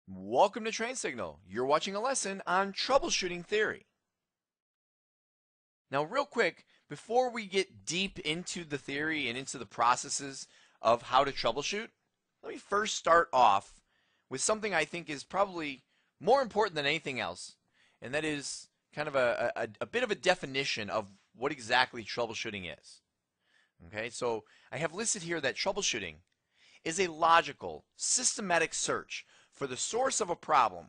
Welcome to Train Signal. You're watching a lesson on troubleshooting theory. Now, real quick, before we get deep into the theory and into the processes of how to troubleshoot, let me first start off with something I think is probably more important than anything else, and that is kind of a bit of a definition of what exactly troubleshooting is. Okay, so I have listed here that troubleshooting is a logical, systematic search for the source of a problem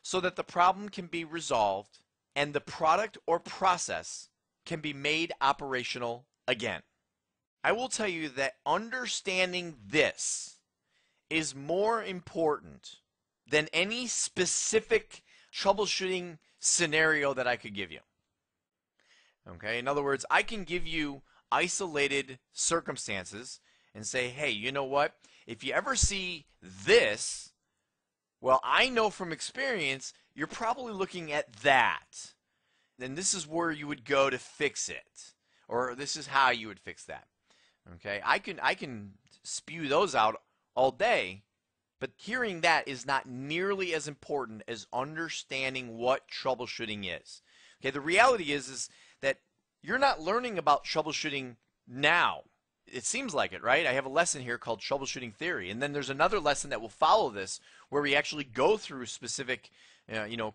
so that the problem can be resolved and the product or process can be made operational again. I will tell you that understanding this is more important than any specific troubleshooting scenario that I could give you. Okay, in other words, I can give you isolated circumstances and say, hey, you know what? If you ever see this, well, I know from experience, you're probably looking at that. And this is where you would go to fix it. Or this is how you would fix that. Okay, I can spew those out all day, but hearing that is not nearly as important as understanding what troubleshooting is. Okay, the reality is that you're not learning about troubleshooting now. It seems like it, right? I have a lesson here called Troubleshooting Theory, and then there's another lesson that will follow this where we actually go through specific,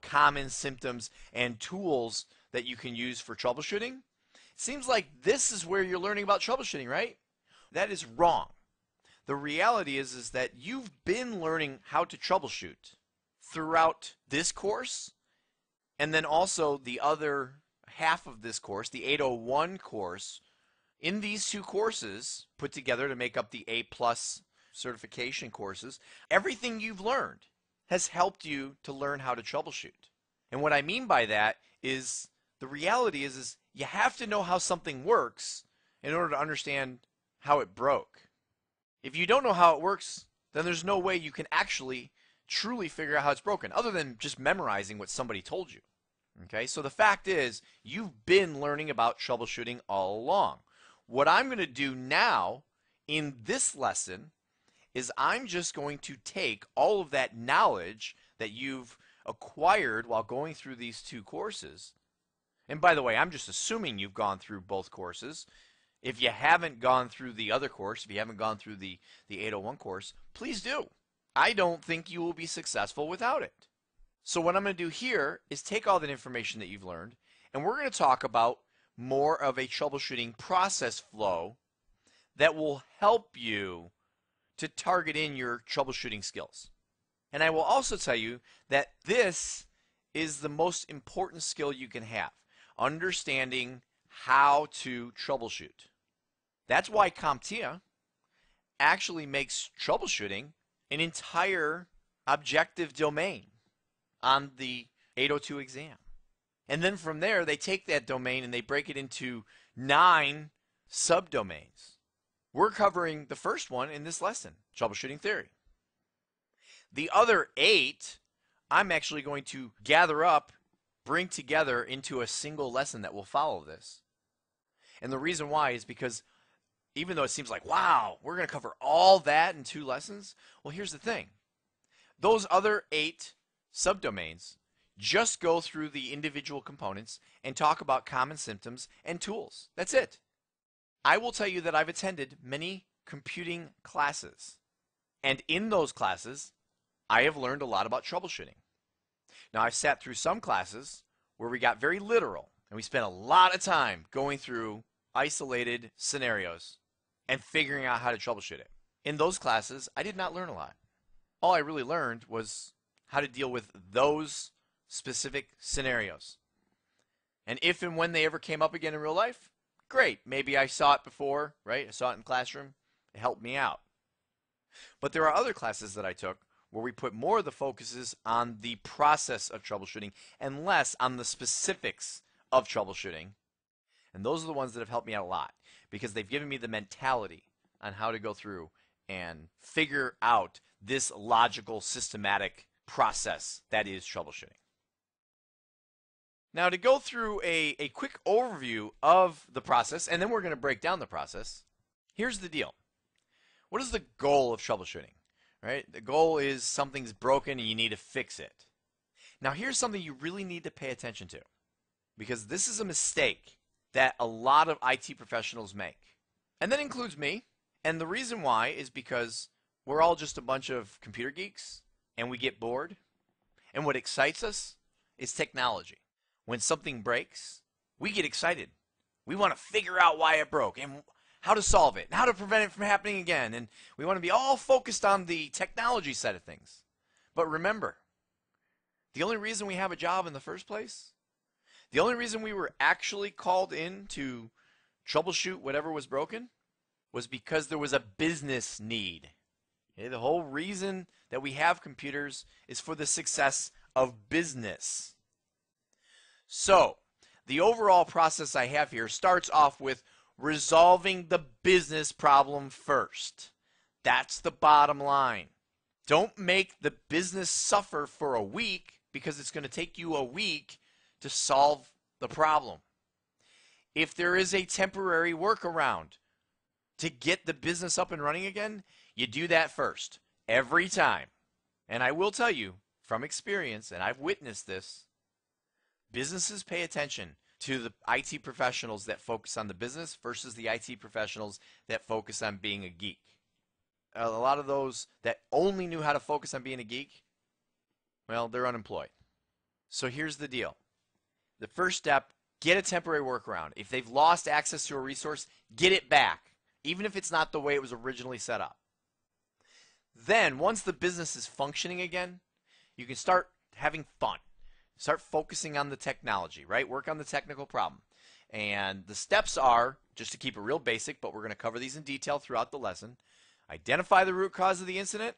common symptoms and tools that you can use for troubleshooting. It seems like this is where you're learning about troubleshooting, right? That is wrong. The reality is that you've been learning how to troubleshoot throughout this course, and then also the other half of this course, the 801 course. In these two courses put together to make up the A+ certification courses, everything you've learned has helped you to learn how to troubleshoot. And what I mean by that is the reality is you have to know how something works in order to understand how it broke. If you don't know how it works, then there's no way you can actually truly figure out how it's broken other than just memorizing what somebody told you. Okay, so the fact is you've been learning about troubleshooting all along. What I'm going to do now in this lesson is I'm just going to take all of that knowledge that you've acquired while going through these two courses. And by the way, I'm just assuming you've gone through both courses. If you haven't gone through the other course, if you haven't gone through the 801 course, please do. I don't think you will be successful without it. So what I'm going to do here is take all that information that you've learned, and we're going to talk about more of a troubleshooting process flow that will help you to target in your troubleshooting skills. And I will also tell you that this is the most important skill you can have, understanding how to troubleshoot. That's why CompTIA actually makes troubleshooting an entire objective domain on the 802 exam. And then from there, they take that domain and they break it into 9 subdomains. We're covering the first one in this lesson, troubleshooting theory. The other 8, I'm actually going to gather up, bring together into a single lesson that will follow this. And the reason why is because even though it seems like, wow, we're going to cover all that in 2 lessons, well, here's the thing. Those other 8 subdomains just go through the individual components and talk about common symptoms and tools. That's it. I will tell you that I've attended many computing classes, and in those classes, I have learned a lot about troubleshooting. Now, I've sat through some classes where we got very literal, and we spent a lot of time going through isolated scenarios and figuring out how to troubleshoot it. In those classes, I did not learn a lot. All I really learned was how to deal with those specific scenarios. And if and when they ever came up again in real life, great. Maybe I saw it before, right? I saw it in classroom. It helped me out. But there are other classes that I took where we put more of the focuses on the process of troubleshooting and less on the specifics of troubleshooting. And those are the ones that have helped me out a lot because they've given me the mentality on how to go through and figure out this logical, systematic process that is troubleshooting. Now, to go through a quick overview of the process, and then we're going to break down the process, here's the deal. What is the goal of troubleshooting? right? The goal is something's broken and you need to fix it. Now, here's something you really need to pay attention to, because this is a mistake that a lot of IT professionals make. And that includes me. And the reason why is because we're all just a bunch of computer geeks and we get bored. And what excites us is technology. When something breaks, we get excited. We want to figure out why it broke and how to solve it and how to prevent it from happening again. And we want to be all focused on the technology side of things. But remember, the only reason we have a job in the first place, the only reason we were actually called in to troubleshoot whatever was broken, was because there was a business need. Okay? The whole reason that we have computers is for the success of business. So, the overall process I have here starts off with resolving the business problem first. That's the bottom line. Don't make the business suffer for a week, because it's going to take you a week to solve the problem. If there is a temporary workaround to get the business up and running again, you do that first, every time. And I will tell you from experience, and I've witnessed this, businesses pay attention to the IT professionals that focus on the business versus the IT professionals that focus on being a geek. A lot of those that only knew how to focus on being a geek, well, they're unemployed. So here's the deal. The first step, get a temporary workaround. If they've lost access to a resource, get it back, even if it's not the way it was originally set up. Then, once the business is functioning again, you can start having fun. Start focusing on the technology, right? Work on the technical problem. And the steps are, just to keep it real basic, but we're going to cover these in detail throughout the lesson, identify the root cause of the incident,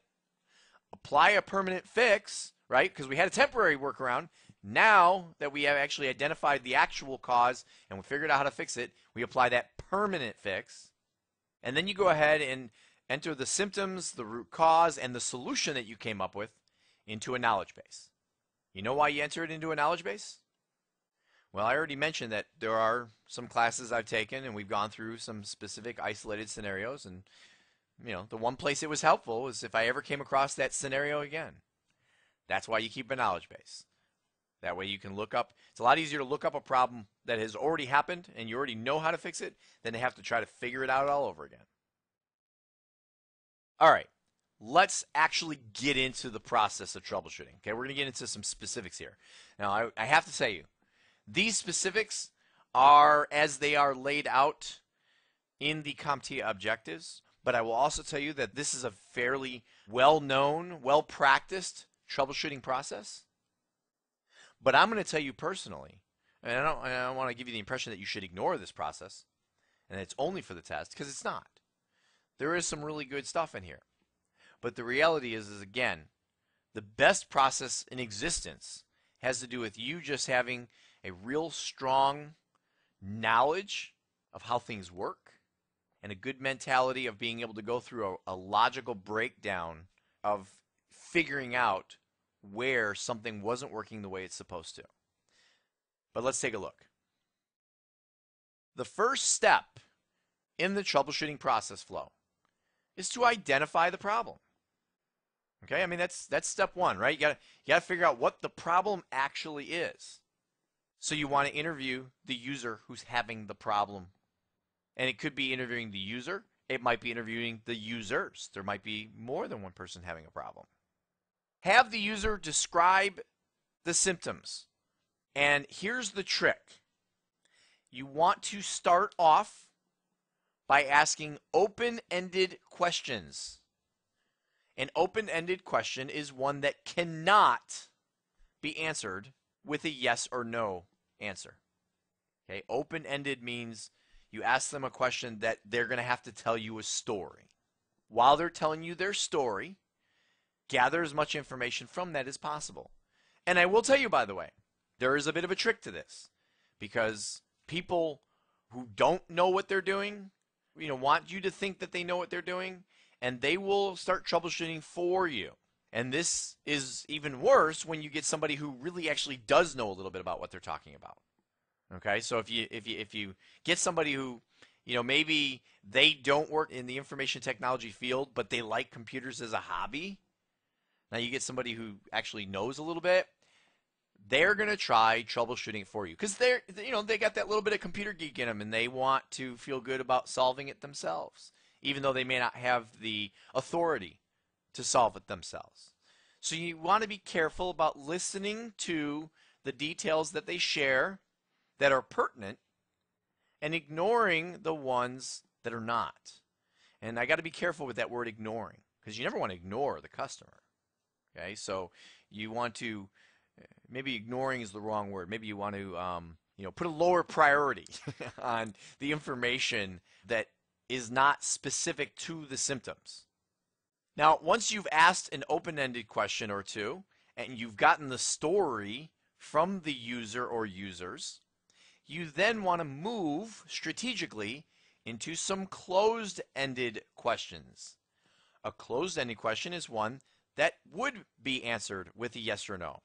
apply a permanent fix, right? Because we had a temporary workaround. Now that we have actually identified the actual cause and we figured out how to fix it, we apply that permanent fix. And then you go ahead and enter the symptoms, the root cause, and the solution that you came up with into a knowledge base. You know why you enter it into a knowledge base? Well, I already mentioned that there are some classes I've taken and we've gone through some specific isolated scenarios, and the one place it was helpful was if I ever came across that scenario again. That's why you keep a knowledge base. That way you can look up. It's a lot easier to look up a problem that has already happened and you already know how to fix it than to have to try to figure it out all over again. All right, let's actually get into the process of troubleshooting. Okay, we're going to get into some specifics here. Now, I have to tell you, these specifics are as they are laid out in the CompTIA objectives, but I will also tell you that this is a fairly well-known, well-practiced troubleshooting process. But I'm going to tell you personally, and I don't want to give you the impression that you should ignore this process and it's only for the test, because it's not. There is some really good stuff in here. But the reality is again, the best process in existence has to do with you just having a real strong knowledge of how things work and a good mentality of being able to go through a logical breakdown of figuring out where something wasn't working the way it's supposed to. But let's take a look. The first step in the troubleshooting process flow is to identify the problem. Okay, I mean that's step one, right? You gotta figure out what the problem actually is. So you want to interview the user who's having the problem. And it could be interviewing the user. It might be interviewing the users. There might be more than one person having a problem. Have the user describe the symptoms. And here's the trick. You want to start off by asking open-ended questions. An open-ended question is one that cannot be answered with a yes or no answer. Okay, open-ended means you ask them a question that they're going to have to tell you a story. While they're telling you their story, gather as much information from that as possible. And I will tell you, by the way, there is a bit of a trick to this, because people who don't know what they're doing, want you to think that they know what they're doing, and they will start troubleshooting for you. And this is even worse when you get somebody who really actually does know a little bit about what they're talking about. Okay, so if you get somebody who maybe they don't work in the information technology field, but they like computers as a hobby. Now you get somebody who actually knows a little bit. They're going to try troubleshooting for you because they got that little bit of computer geek in them and they want to feel good about solving it themselves, even though they may not have the authority to solve it themselves. So you want to be careful about listening to the details that they share that are pertinent and ignoring the ones that are not. And I got to be careful with that word ignoring because you never want to ignore the customer. Okay, so you want to, maybe ignoring is the wrong word. Maybe you want to, put a lower priority on the information that is not specific to the symptoms. Now, once you've asked an open-ended question or two, and you've gotten the story from the user or users, you then want to move strategically into some closed-ended questions. A closed-ended question is one that would be answered with a yes or no.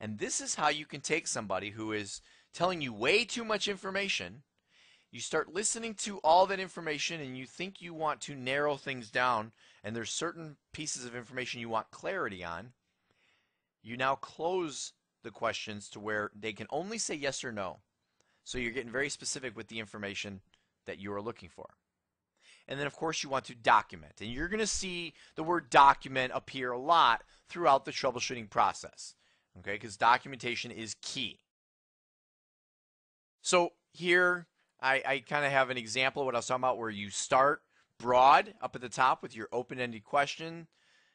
And this is how you can take somebody who is telling you way too much information. You start listening to all that information and you think you want to narrow things down and there's certain pieces of information you want clarity on. You now close the questions to where they can only say yes or no. So you're getting very specific with the information that you are looking for. And then, of course, you want to document. And you're going to see the word document appear a lot throughout the troubleshooting process. Okay, because documentation is key. So here, I kind of have an example of what I was talking about where you start broad up at the top with your open-ended question,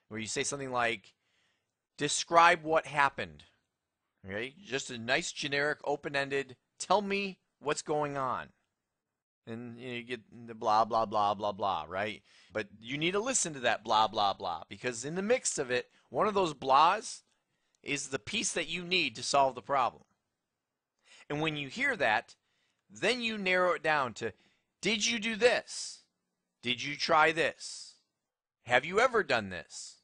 where you say something like, describe what happened. Okay, just a nice generic open-ended, tell me what's going on. And you get the blah, blah, blah, blah, blah, right? But you need to listen to that blah, blah, blah, because in the mix of it, one of those blahs is the piece that you need to solve the problem. And when you hear that, then you narrow it down to, did you do this? Did you try this? Have you ever done this?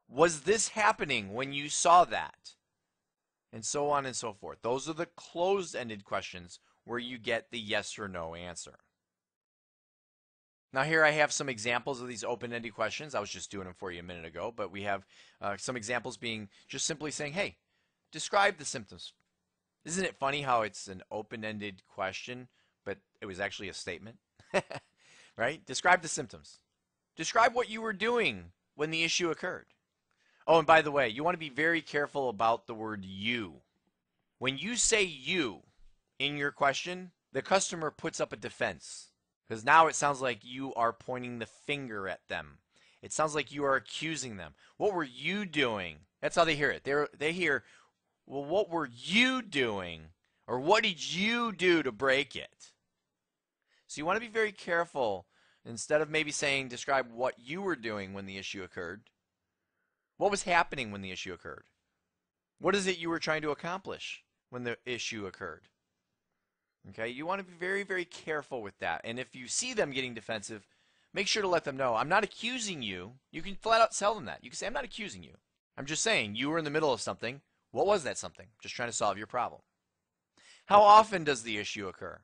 Was this happening when you saw that? And so on and so forth. Those are the closed-ended questions where you get the yes or no answer. Now here I have some examples of these open-ended questions. I was just doing them for you a minute ago, but we have some examples being just simply saying, hey, describe the symptoms. Isn't it funny how it's an open-ended question, but it was actually a statement? Right? Describe the symptoms. Describe what you were doing when the issue occurred. Oh, and by the way, you want to be very careful about the word you. When you say you in your question, the customer puts up a defense. Because now it sounds like you are pointing the finger at them. It sounds like you are accusing them. What were you doing? That's how they hear it. They hear, well, what were you doing? Or what did you do to break it? So you want to be very careful. Instead of maybe saying, describe what you were doing when the issue occurred. What was happening when the issue occurred? What is it you were trying to accomplish when the issue occurred? Okay, you want to be very, very careful with that. And if you see them getting defensive, make sure to let them know, I'm not accusing you. You can flat out tell them that. You can say, I'm not accusing you. I'm just saying you were in the middle of something. What was that something? Just trying to solve your problem. How often does the issue occur?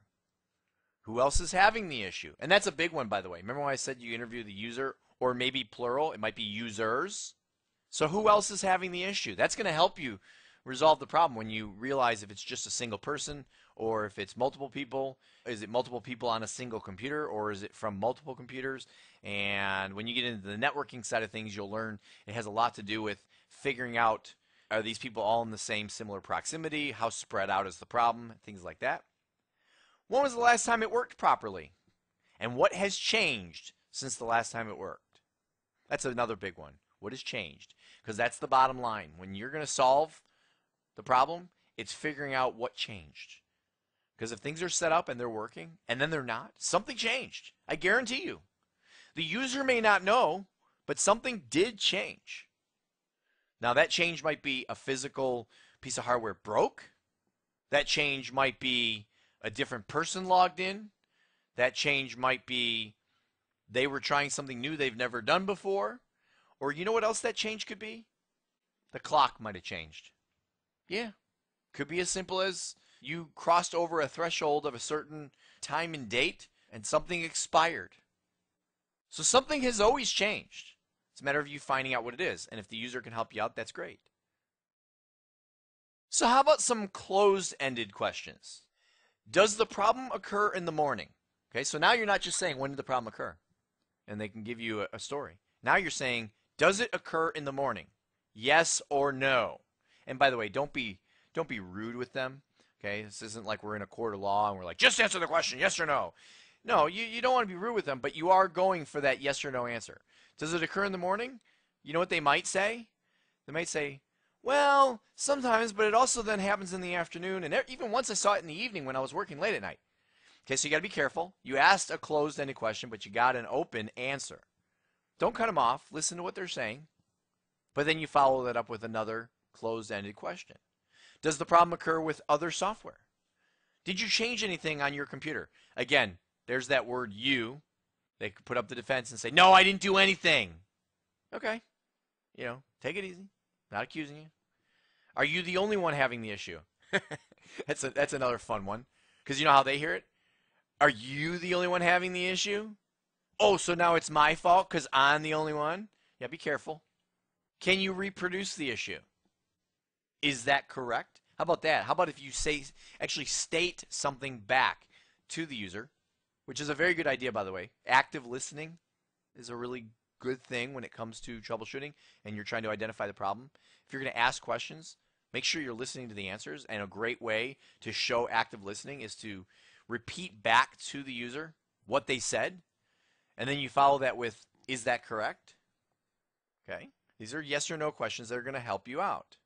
Who else is having the issue? And that's a big one, by the way. Remember when I said you interview the user, or maybe plural, it might be users. So who else is having the issue? That's going to help you resolve the problem when you realize if it's just a single person or if it's multiple people. Is it multiple people on a single computer or is it from multiple computers? And when you get into the networking side of things, you'll learn it has a lot to do with figuring out, are these people all in the same similar proximity? How spread out is the problem? Things like that. When was the last time it worked properly? And what has changed since the last time it worked? That's another big one. What has changed? Because that's the bottom line. When you're going to solve the problem, it's figuring out what changed. Because if things are set up and they're working, and then they're not, something changed. I guarantee you. The user may not know, but something did change. Now that change might be a physical piece of hardware broke. That change might be a different person logged in. That change might be they were trying something new they've never done before. Or you know what else that change could be? The clock might have changed. Yeah. Could be as simple as, you crossed over a threshold of a certain time and date and something expired. So something has always changed. It's a matter of you finding out what it is. And if the user can help you out, that's great. So how about some closed-ended questions? Does the problem occur in the morning? Okay, so now you're not just saying, when did the problem occur? And they can give you a story. Now you're saying, does it occur in the morning? Yes or no? And by the way, don't be rude with them. Okay, this isn't like we're in a court of law and we're like, just answer the question, yes or no. No, you don't want to be rude with them, but you are going for that yes or no answer. Does it occur in the morning? You know what they might say? They might say, well, sometimes, but it also then happens in the afternoon, and even once I saw it in the evening when I was working late at night. Okay, so you got to be careful. You asked a closed-ended question, but you got an open answer. Don't cut them off. Listen to what they're saying, but then you follow that up with another closed-ended question. Does the problem occur with other software? Did you change anything on your computer? Again, there's that word you. They could put up the defense and say, no, I didn't do anything. Okay. Take it easy. Not accusing you. Are you the only one having the issue? That's another fun one. Because you know how they hear it? Are you the only one having the issue? Oh, so now it's my fault because I'm the only one? Yeah, be careful. Can you reproduce the issue? Is that correct? How about that? How about if you actually state something back to the user, which is a very good idea, by the way. Active listening is a really good thing when it comes to troubleshooting and you're trying to identify the problem. If you're going to ask questions, make sure you're listening to the answers, and a great way to show active listening is to repeat back to the user what they said, and then you follow that with, is that correct? Okay. These are yes or no questions that are going to help you out.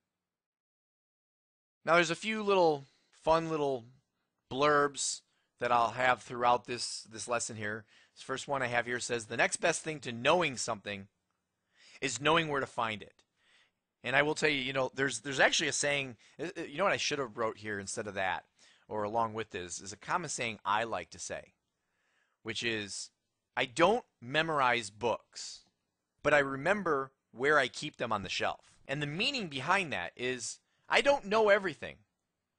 Now there's a few fun little blurbs that I'll have throughout this lesson here. This first one I have here says, the next best thing to knowing something is knowing where to find it. And I will tell you, there's actually a saying, you know what I should have wrote here instead of that, or along with this, is a common saying I like to say, which is, I don't memorize books, but I remember where I keep them on the shelf. And the meaning behind that is, I don't know everything.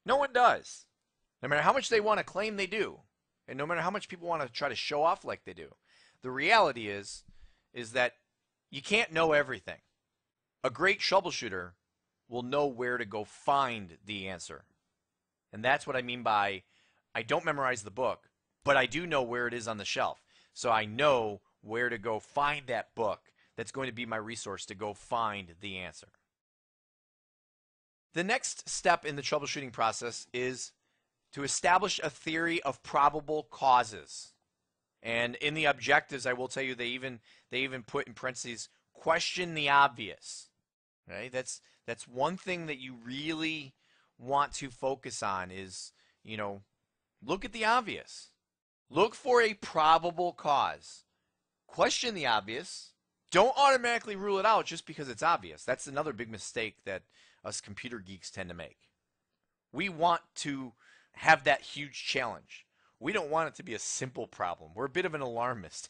No one does. No matter how much they want to claim they do, and no matter how much people want to try to show off like they do, the reality is that you can't know everything. A great troubleshooter will know where to go find the answer. And that's what I mean by, I don't memorize the book, but I do know where it is on the shelf. So I know where to go find that book that's going to be my resource to go find the answer. The next step in the troubleshooting process is to establish a theory of probable causes. And in the objectives, I will tell you, they even put in parentheses, question the obvious. Right? That's one thing that you really want to focus on is, look at the obvious. Look for a probable cause. Question the obvious. Don't automatically rule it out just because it's obvious. That's another big mistake that us computer geeks tend to make. We want to have that huge challenge. We don't want it to be a simple problem. We're a bit of an alarmist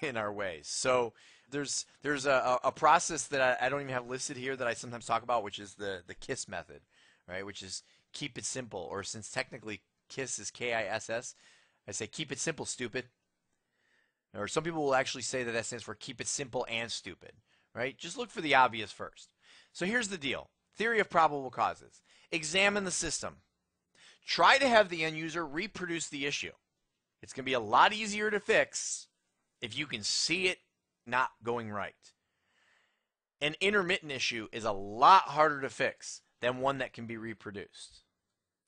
in our ways. So there's a process that I don't even have listed here that I sometimes talk about, which is the KISS method, right? Which is keep it simple, or since technically KISS is K-I-S-S, I say keep it simple, stupid. Or some people will actually say that stands for keep it simple and stupid, right? Just look for the obvious first. So here's the deal. Theory of probable causes. Examine the system. Try to have the end user reproduce the issue. It's going to be a lot easier to fix if you can see it not going right. An intermittent issue is a lot harder to fix than one that can be reproduced.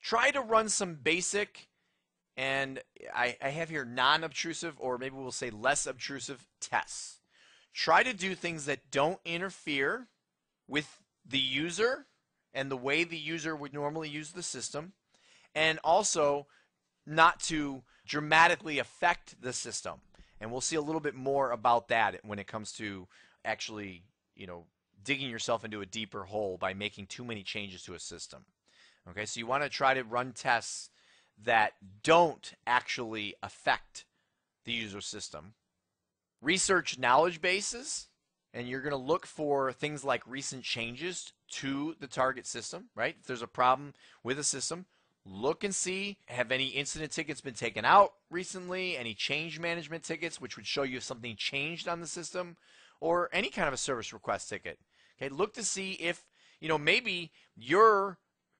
Try to run some basic, and I have here non-obtrusive, or maybe we'll say less obtrusive tests. Try to do things that don't interfere with the user and the way the user would normally use the system, and also not to dramatically affect the system. And we'll see a little bit more about that when it comes to actually, digging yourself into a deeper hole by making too many changes to a system. Okay, so you want to try to run tests that don't actually affect the user system. Research knowledge bases, and you're going to look for things like recent changes to the target system, right? If there's a problem with a system, look and see, have any incident tickets been taken out recently, any change management tickets, which would show you if something changed on the system, or any kind of a service request ticket. Okay, look to see if, maybe you're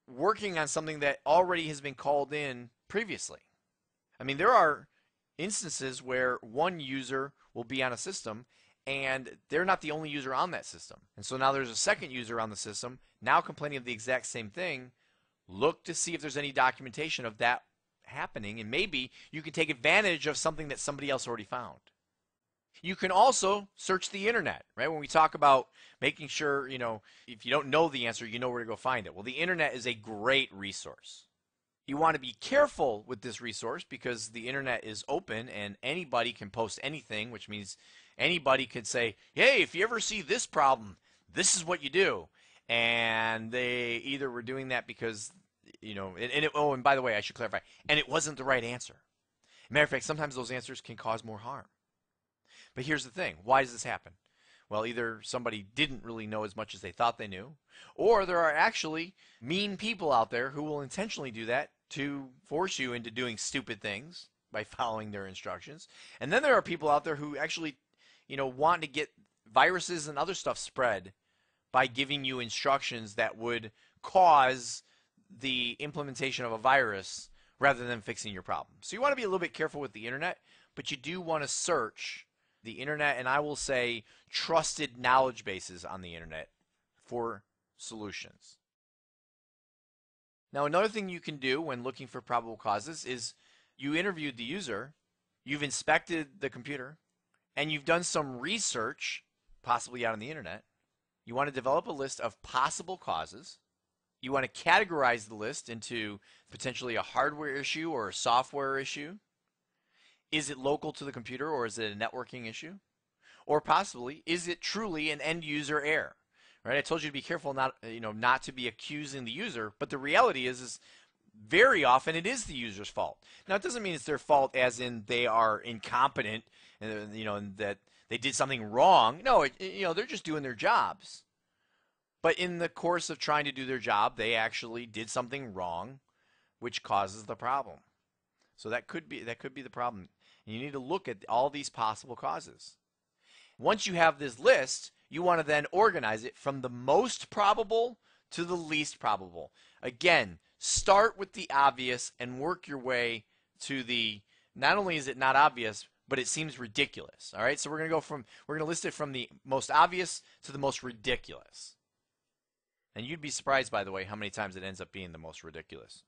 working on something that already has been called in previously. I mean, there are instances where one user will be on a system and they're not the only user on that system. And so now there's a second user on the system now complaining of the exact same thing. Look to see if there's any documentation of that happening, and maybe you can take advantage of something that somebody else already found. You can also search the internet, right? When we talk about making sure, if you don't know the answer, you know where to go find it. Well, the internet is a great resource. You want to be careful with this resource because the internet is open and anybody can post anything, which means anybody could say, hey, if you ever see this problem, this is what you do. And they either were doing that because, and by the way, I should clarify, and it wasn't the right answer. Matter of fact, sometimes those answers can cause more harm. But here's the thing. Why does this happen? Well, either somebody didn't really know as much as they thought they knew, or there are actually mean people out there who will intentionally do that to force you into doing stupid things by following their instructions. And then there are people out there who actually, want to get viruses and other stuff spread by giving you instructions that would cause the implementation of a virus rather than fixing your problem. So you want to be a little bit careful with the internet, but you do want to search the internet, and I will say trusted knowledge bases on the internet for solutions. Now, another thing you can do when looking for probable causes is you interviewed the user, you've inspected the computer, and you've done some research, possibly out on the internet. You want to develop a list of possible causes. You want to categorize the list into potentially a hardware issue or a software issue. Is it local to the computer or is it a networking issue? Or possibly, is it truly an end user error? Right? I told you to be careful not to be accusing the user, but the reality is very often it is the user's fault. Now, it doesn't mean it's their fault as in they are incompetent and that they did something wrong. No, they're just doing their jobs. But in the course of trying to do their job, they actually did something wrong, which causes the problem. So that could be the problem. And you need to look at all these possible causes. Once you have this list, you want to then organize it from the most probable to the least probable. Again, start with the obvious and work your way to the, not only is it not obvious, but it seems ridiculous. All right, so we're going to list it from the most obvious to the most ridiculous. And you'd be surprised, by the way, how many times it ends up being the most ridiculous.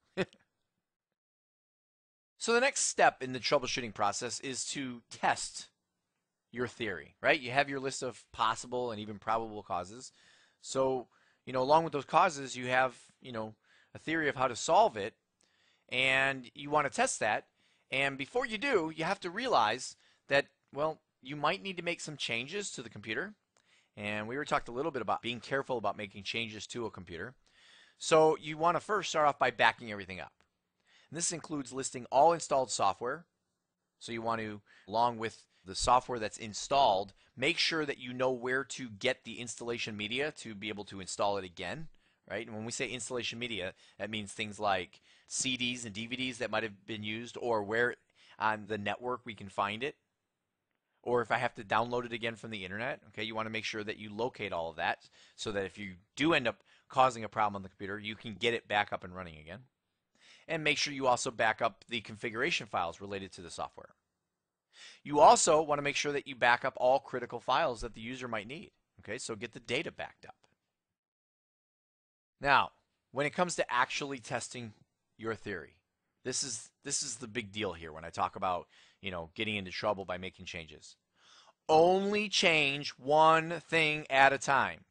So the next step in the troubleshooting process is to test your theory, right? You have your list of possible and even probable causes. So, along with those causes, you have, a theory of how to solve it, and you want to test that. And before you do, you have to realize that, well, you might need to make some changes to the computer. And we already talked a little bit about being careful about making changes to a computer. So you want to first start off by backing everything up. And this includes listing all installed software. So you want to, along with the software that's installed, make sure that you know where to get the installation media to be able to install it again, right? And when we say installation media, that means things like CDs and DVDs that might have been used, or where on the network we can find it, or if I have to download it again from the internet. Okay, you want to make sure that you locate all of that so that if you do end up causing a problem on the computer, you can get it back up and running again. And make sure you also back up the configuration files related to the software. You also want to make sure that you back up all critical files that the user might need. Okay, so get the data backed up. Now, when it comes to actually testing your theory, this is the big deal here when I talk about, getting into trouble by making changes. Only change one thing at a time.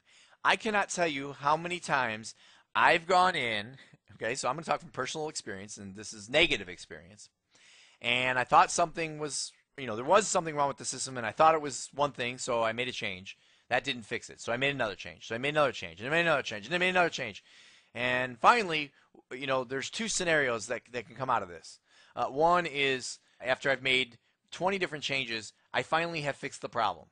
I cannot tell you how many times I've gone in, okay, so I'm going to talk from personal experience, and this is negative experience, and I thought something was, there was something wrong with the system, and I thought it was one thing, so I made a change. That didn't fix it, so I made another change. So I made another change, and I made another change, and I made another change. And finally, there's two scenarios that can come out of this. One is after I've made 20 different changes, I finally have fixed the problem.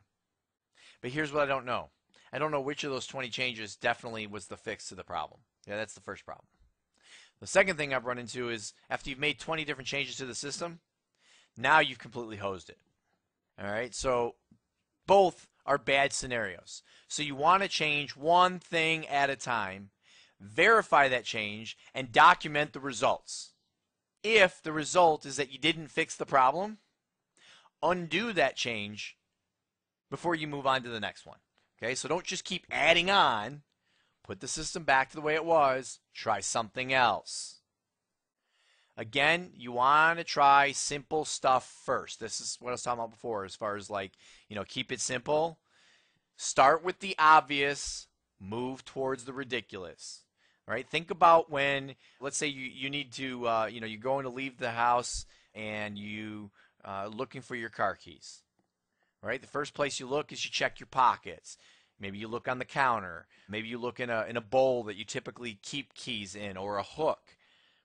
But here's what I don't know. I don't know which of those 20 changes definitely was the fix to the problem. Yeah, that's the first problem. The second thing I've run into is after you've made 20 different changes to the system, now you've completely hosed it. All right, so both are bad scenarios. So you want to change one thing at a time, verify that change, and document the results. If the result is that you didn't fix the problem, undo that change before you move on to the next one. Okay, so don't just keep adding on. Put the system back to the way it was. Try something else. Again, you want to try simple stuff first. This is what I was talking about before as far as like, keep it simple. Start with the obvious, move towards the ridiculous. Right? Think about when, let's say you need to, you're going to leave the house and you looking for your car keys. Right? The first place you look is you check your pockets. Maybe you look on the counter. Maybe you look in a bowl that you typically keep keys in, or a hook.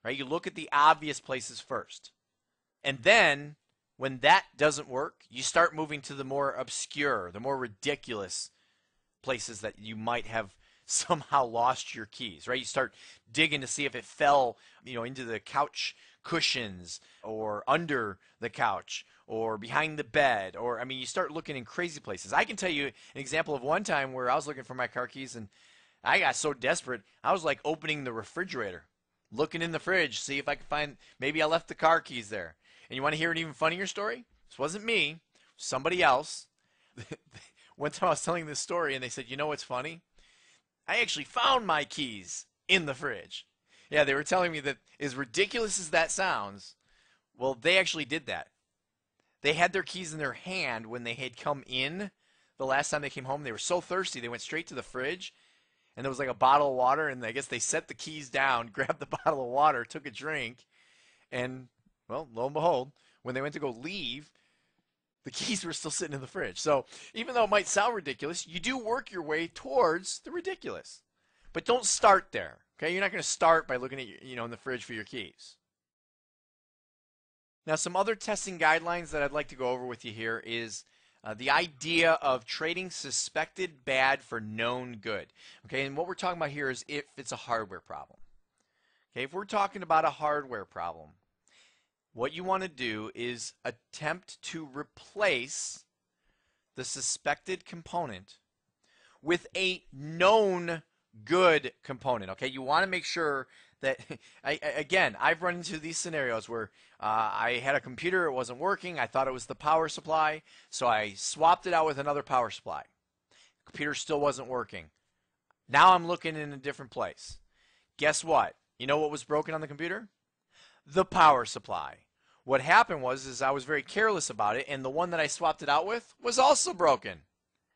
Right? You look at the obvious places first. And then when that doesn't work, you start moving to the more obscure, the more ridiculous places that you might have somehow lost your keys, right? You start digging to see if it fell, into the couch cushions or under the couch or behind the bed, or you start looking in crazy places. I can tell you an example of one time where I was looking for my car keys and I got so desperate, I was like opening the refrigerator, looking in the fridge, see if I could find, maybe I left the car keys there. And you want to hear an even funnier story? This wasn't me, it was somebody else. One time I was telling this story and they said, you know what's funny? I actually found my keys in the fridge. Yeah, they were telling me that as ridiculous as that sounds, well, they actually did that. They had their keys in their hand when they had come in the last time they came home. They were so thirsty, they went straight to the fridge, and there was like a bottle of water, and I guess they set the keys down, grabbed the bottle of water, took a drink, and, well, lo and behold, when they went to go leave, the keys were still sitting in the fridge. So even though it might sound ridiculous, you do work your way towards the ridiculous. But don't start there. Okay? You're not going to start by looking at in the fridge for your keys. Now, some other testing guidelines that I'd like to go over with you here is the idea of trading suspected bad for known good. Okay, and what we're talking about here is if it's a hardware problem. Okay, if we're talking about a hardware problem, what you want to do is attempt to replace the suspected component with a known good component. Okay, you want to make sure that, again, I've run into these scenarios where I had a computer, it wasn't working, I thought it was the power supply, so I swapped it out with another power supply. The computer still wasn't working. Now I'm looking in a different place. Guess what? You know what was broken on the computer? The power supply. What happened was I was very careless about it, and the one that I swapped it out with was also broken.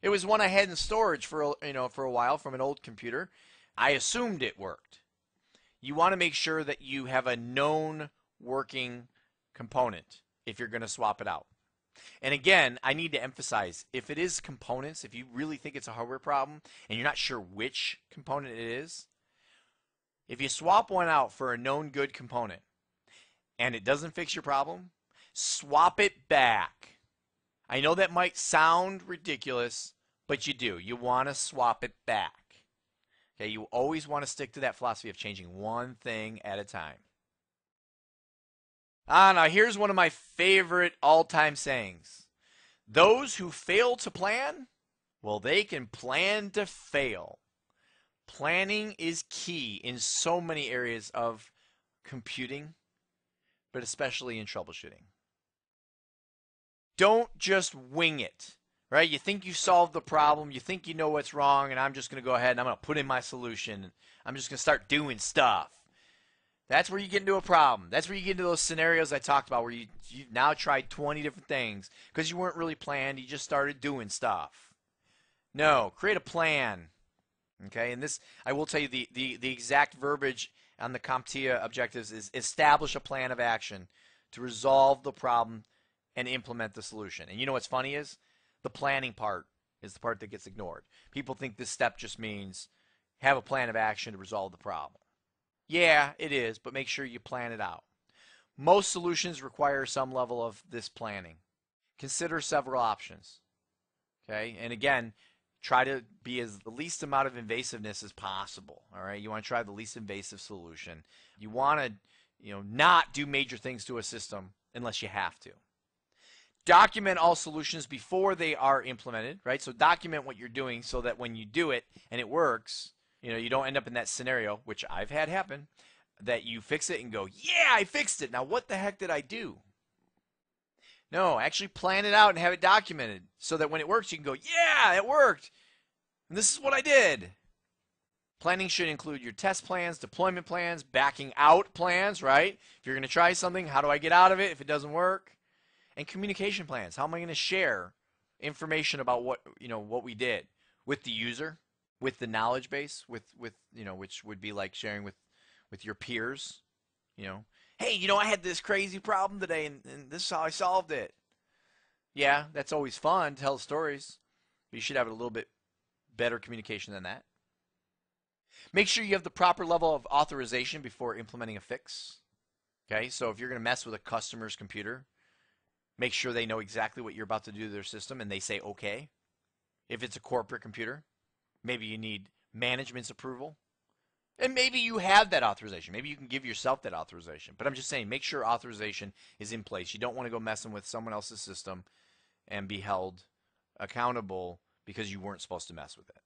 It was one I had in storage for a while from an old computer. I assumed it worked. You want to make sure that you have a known working component if you're going to swap it out. And again, I need to emphasize, if it is components, if you really think it's a hardware problem and you're not sure which component it is, if you swap one out for a known good component and it doesn't fix your problem, swap it back. I know that might sound ridiculous, but you do. You want to swap it back. Okay, you always want to stick to that philosophy of changing one thing at a time. Now here's one of my favorite all-time sayings. Those who fail to plan, well, they can plan to fail. Planning is key in so many areas of computing, but especially in troubleshooting. Don't just wing it, right? You think you solved the problem, you think you know what's wrong, and I'm just going to go ahead and I'm going to put in my solution. I'm just going to start doing stuff. That's where you get into a problem. That's where you get into those scenarios I talked about where you now tried 20 different things because you weren't really planned. You just started doing stuff. No, create a plan. Okay, and this, I will tell you the exact verbiage on the CompTIA objectives is establish a plan of action to resolve the problem and implement the solution. And you know what's funny is the planning part is the part that gets ignored. People think this step just means have a plan of action to resolve the problem. Yeah, it is, but make sure you plan it out. Most solutions require some level of this planning. Consider several options. Okay, and again, try to be as the least amount of invasiveness as possible. All right, you want to try the least invasive solution. You want to, not do major things to a system unless you have to. Document all solutions before they are implemented, right? So document what you're doing so that when you do it and it works, you don't end up in that scenario, which I've had happen, that you fix it and go, yeah, I fixed it. Now what the heck did I do? No, actually plan it out and have it documented so that when it works, you can go, yeah, it worked. And this is what I did. Planning should include your test plans, deployment plans, backing out plans, right? If you're going to try something, how do I get out of it if it doesn't work? And communication plans. How am I going to share information about what we did with the user, with the knowledge base, with which would be like sharing with your peers, Hey, I had this crazy problem today, and this is how I solved it. Yeah, that's always fun to tell stories, but you should have a little bit better communication than that. Make sure you have the proper level of authorization before implementing a fix. Okay, so if you're going to mess with a customer's computer, make sure they know exactly what you're about to do to their system and they say okay. If it's a corporate computer, maybe you need management's approval. And maybe you have that authorization. Maybe you can give yourself that authorization. But I'm just saying, make sure authorization is in place. You don't want to go messing with someone else's system and be held accountable because you weren't supposed to mess with it.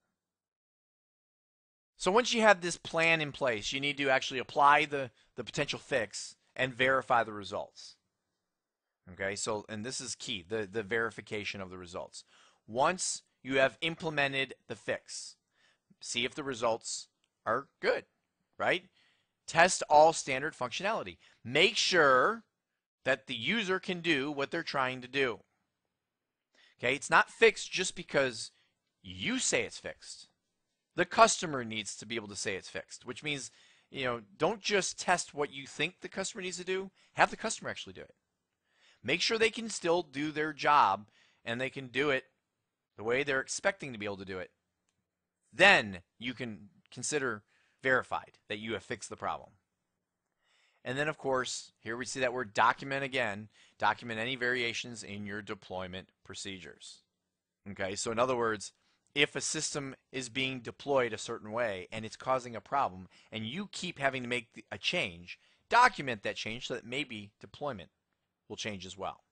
So once you have this plan in place, you need to actually apply the potential fix and verify the results. Okay, so, and this is key, the verification of the results. Once you have implemented the fix, see if the results are good, right? Test all standard functionality. Make sure that the user can do what they're trying to do. Okay, it's not fixed just because you say it's fixed. The customer needs to be able to say it's fixed, which means, don't just test what you think the customer needs to do. Have the customer actually do it. Make sure they can still do their job and they can do it the way they're expecting to be able to do it. Then you can consider verified that you have fixed the problem. And then, of course, here we see that word document again. Document any variations in your deployment procedures. Okay, so in other words, if a system is being deployed a certain way and it's causing a problem and you keep having to make a change, document that change so that maybe deployment will change as well.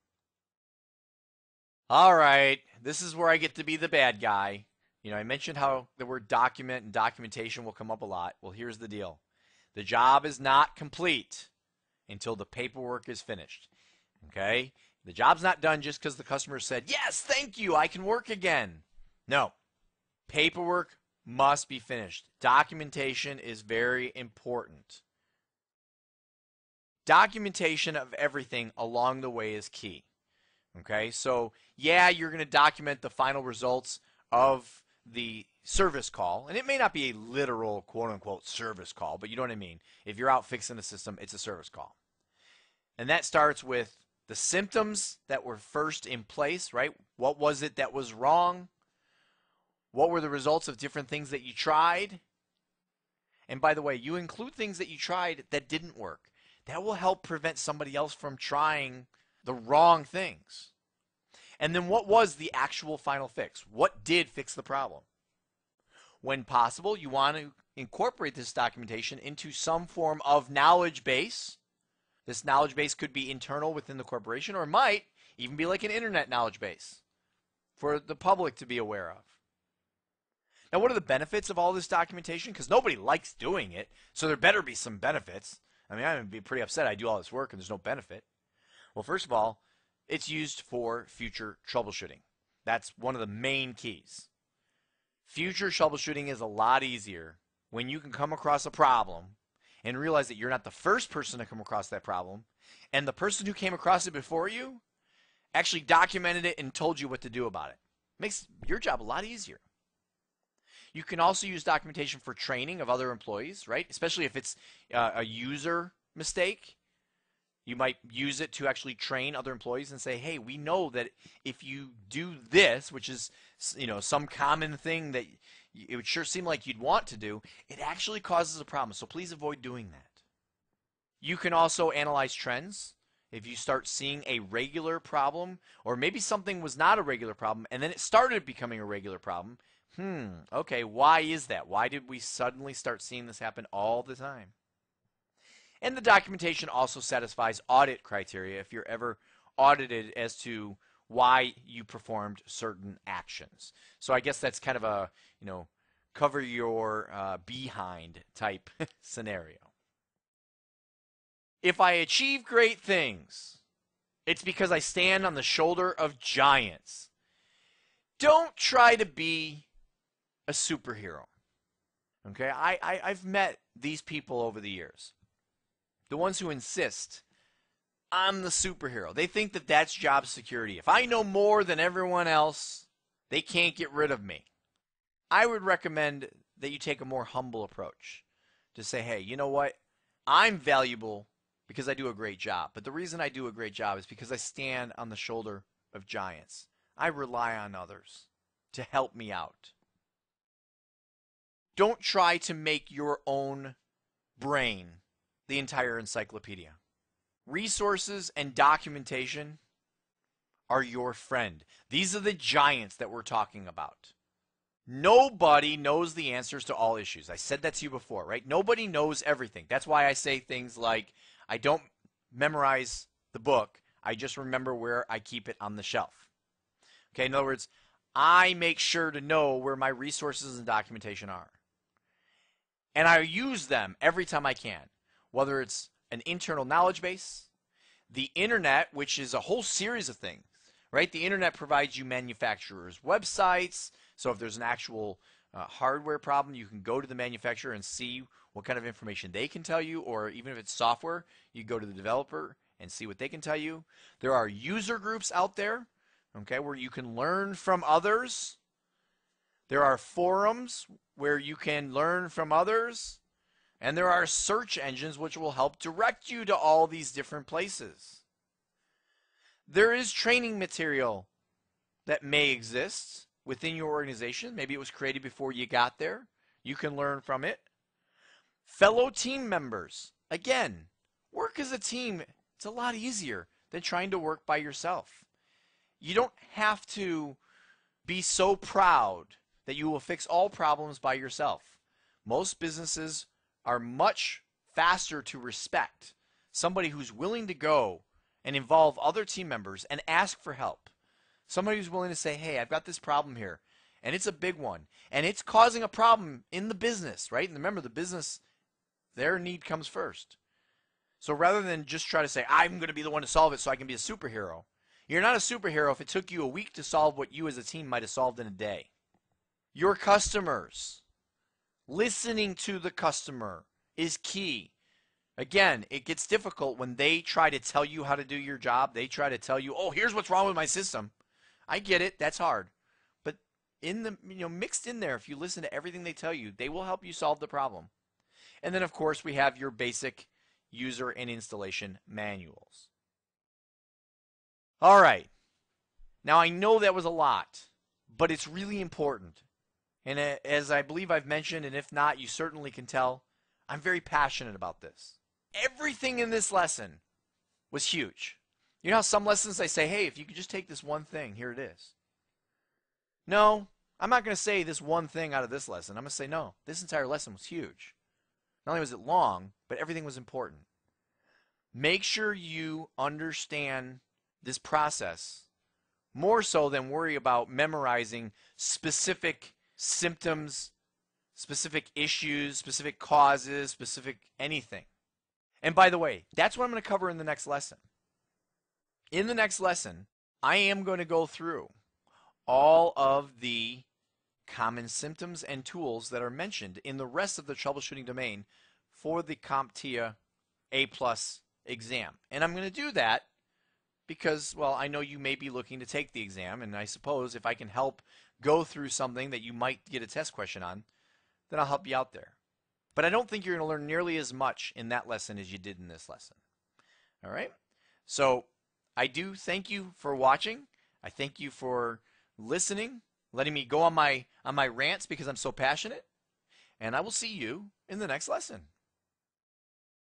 All right, this is where I get to be the bad guy. I mentioned how the word document and documentation will come up a lot. Well, here's the deal. The job is not complete until the paperwork is finished. Okay? The job's not done just because the customer said, yes, thank you, I can work again. No. Paperwork must be finished. Documentation is very important. Documentation of everything along the way is key. Okay? So, yeah, you're going to document the final results of the service call, and it may not be a literal quote-unquote service call, but you know what I mean. If you're out fixing a system, it's a service call. And that starts with the symptoms that were first in place, right? What was it that was wrong? What were the results of different things that you tried? And by the way, you include things that you tried that didn't work. That will help prevent somebody else from trying the wrong things. And then what was the actual final fix? What did fix the problem? When possible, you want to incorporate this documentation into some form of knowledge base. This knowledge base could be internal within the corporation, or it might even be like an internet knowledge base for the public to be aware of. Now, what are the benefits of all this documentation? Because nobody likes doing it, so there better be some benefits. I mean, I'm going to be pretty upset I do all this work and there's no benefit. Well, first of all, it's used for future troubleshooting. That's one of the main keys. Future troubleshooting is a lot easier when you can come across a problem and realize that you're not the first person to come across that problem, and the person who came across it before you actually documented it and told you what to do about it. Makes your job a lot easier. You can also use documentation for training of other employees, right? Especially if it's a user mistake. You might use it to actually train other employees and say, hey, we know that if you do this, which is, some common thing that it would sure seem like you'd want to do, it actually causes a problem. So please avoid doing that. You can also analyze trends. If you start seeing a regular problem, or maybe something was not a regular problem and then it started becoming a regular problem, Okay, why is that? Why did we suddenly start seeing this happen all the time? And the documentation also satisfies audit criteria if you're ever audited as to why you performed certain actions. So I guess that's kind of a, cover your behind type scenario. If I achieve great things, it's because I stand on the shoulder of giants. Don't try to be a superhero. Okay, I've met these people over the years. The ones who insist I'm the superhero. They think that that's job security. If I know more than everyone else, they can't get rid of me. I would recommend that you take a more humble approach. To say, hey, you know what? I'm valuable because I do a great job. But the reason I do a great job is because I stand on the shoulder of giants. I rely on others to help me out. Don't try to make your own brain the entire encyclopedia. Resources and documentation are your friend. These are the giants that we're talking about. Nobody knows the answers to all issues. I said that to you before, right? Nobody knows everything. That's why I say things like, I don't memorize the book. I just remember where I keep it on the shelf. Okay, in other words, I make sure to know where my resources and documentation are. And I use them every time I can, whether it's an internal knowledge base, the internet, which is a whole series of things, right? The internet provides you manufacturers' websites. So if there's an actual hardware problem, you can go to the manufacturer and see what kind of information they can tell you, or even if it's software, you go to the developer and see what they can tell you. There are user groups out there, okay, where you can learn from others. There are forums where you can learn from others. And there are search engines which will help direct you to all these different places. There is training material that may exist within your organization. Maybe it was created before you got there. You can learn from it. Fellow team members. Again, work as a team. It's a lot easier than trying to work by yourself. You don't have to be so proud that you will fix all problems by yourself. Most businesses are much faster to respect somebody who's willing to go and involve other team members and ask for help. Somebody who's willing to say, hey, I've got this problem here, and it's a big one, and it's causing a problem in the business, right? And remember, the business, their need comes first. So rather than just try to say, I'm going to be the one to solve it so I can be a superhero, you're not a superhero if it took you a week to solve what you as a team might have solved in a day. Your customers. Listening to the customer is key. Again, it gets difficult when they try to tell you how to do your job. They try to tell you, oh, here's what's wrong with my system. I get it. That's hard. But in the, mixed in there, if you listen to everything they tell you, they will help you solve the problem. And then, of course, we have your basic user and installation manuals. All right. Now, I know that was a lot, but it's really important. And as I believe I've mentioned, and if not, you certainly can tell, I'm very passionate about this. Everything in this lesson was huge. You know how some lessons I say, hey, if you could just take this one thing, here it is. No, I'm not going to say this one thing out of this lesson. I'm going to say, no, this entire lesson was huge. Not only was it long, but everything was important. Make sure you understand this process more so than worry about memorizing specific symptoms, specific issues, specific causes, specific anything. And by the way, that's what I'm going to cover in the next lesson. In the next lesson, I am going to go through all of the common symptoms and tools that are mentioned in the rest of the troubleshooting domain for the CompTIA A+ exam. And I'm going to do that because, well, I know you may be looking to take the exam, and I suppose if I can help go through something that you might get a test question on, then I'll help you out there. But I don't think you're going to learn nearly as much in that lesson as you did in this lesson. All right? So I do thank you for watching. I thank you for listening, letting me go on my rants because I'm so passionate. And I will see you in the next lesson.